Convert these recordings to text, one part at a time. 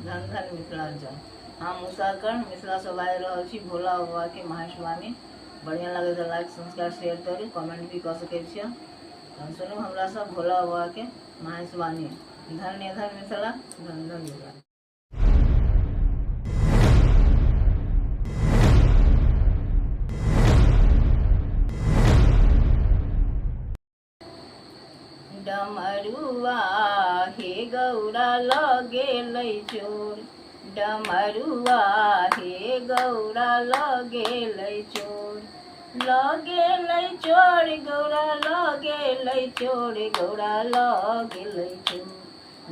धन धन मिथिलांचल। हम उषाकरण मिथिला से बाजि रहल छी भोला बाबा के महाशिवानी। बढ़िया लगे तो लाइक सब्सक्राइब शेयर करू, कमेंट भी कर सके छियै। सुनू हमरा सब भोला बाबा के महाशिवानी। धन्य धन मिथिला, धन धन मिथिला। डमरुआ हे गौरा लगेलै चोर, डमरुआ हे गौरा लगेलै चोर, लगेलै चोर गौरा लगेलै चोर, गौरा लगेलै चोर,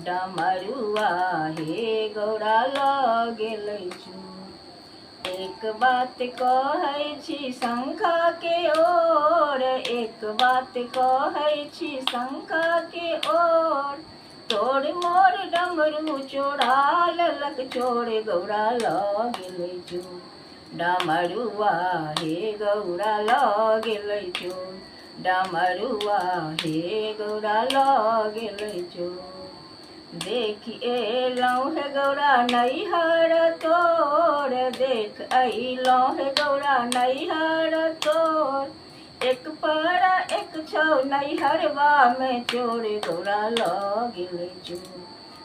डमरुआ हे गौरा लगेलै चोर। एक बात कहै छी शंखा के ओर, एक बात कहै छी शंखा के ओर, तोर मोर डमरू चोरा लेलक चोर, गौरा लगेलै चोर, डमरुआ हे गौरा लगेलै चोर, डमरुआ हे गौरा लगेलै चोर। देख एलौं हे गौरा नैहर तोर, देख अइलौं हे गौरा नैहर तोर, एक पर एक छौ नैहरवा में चोर, गौरा लगेलै चोर,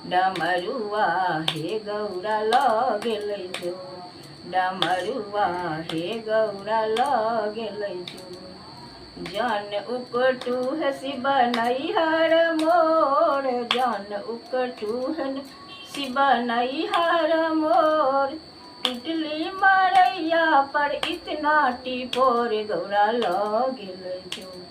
डमरुआ हे गौरा लगेलै चोर, डमरुआ हे गौरा लगेलै चोर। जन उकटूह शिव नैहर मोर, जन उकटूह शिव नैहर मोर, टूटली मरैया पर इतना टिपोर, गौरा लगेलै चोर,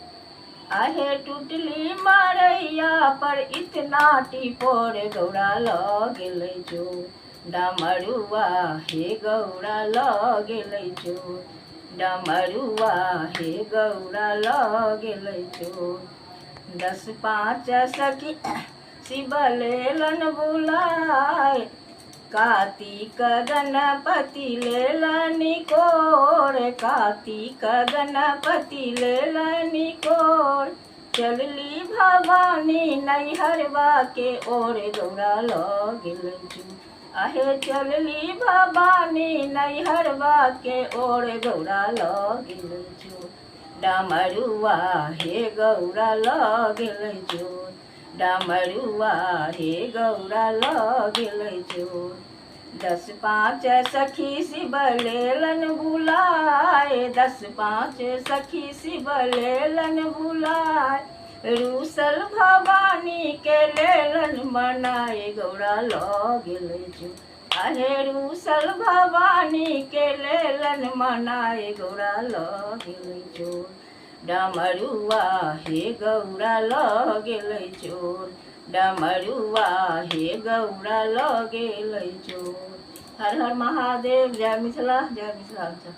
आहे टूटली मरैया पर इतना टिपोर, गौरा लगेलै चोर, डमरुआ हे गौरा लगेलै चोर, डमरुआ हे गौरा लगेलै चोर। 10-5 सखी शिव लेलन बुलाय, कार्तिक गणपति लेलनि कोर, कार्तिक गणपति लेलनि कोर, चलली भवानी नैहरवा के ओर, गौरा लगेलै चोर, आहे चलली भवानी नैहरवा के ओर, गौरा लगेलै चोर, डमरुआ हे गौरा लगेलै चोर, डमरुआ हे गौरा लगेलै चोर। 10-5 सखी शिव लेलन बुलाय, 10-5 सखी शिव लेलन बुलाय, रूसल भवानी के लेलन मनाय, गौरा लगेलै चोर, आहे रूसल भवानी के लेलन मनाय, गौरा लगेलै चोर, डमरुआ हे गौरा लगेलै चोर, डमरुआ हे गौरा लगेलै चोर। हर हर महादेव। जय मिथिला, जय मिथिलांचल।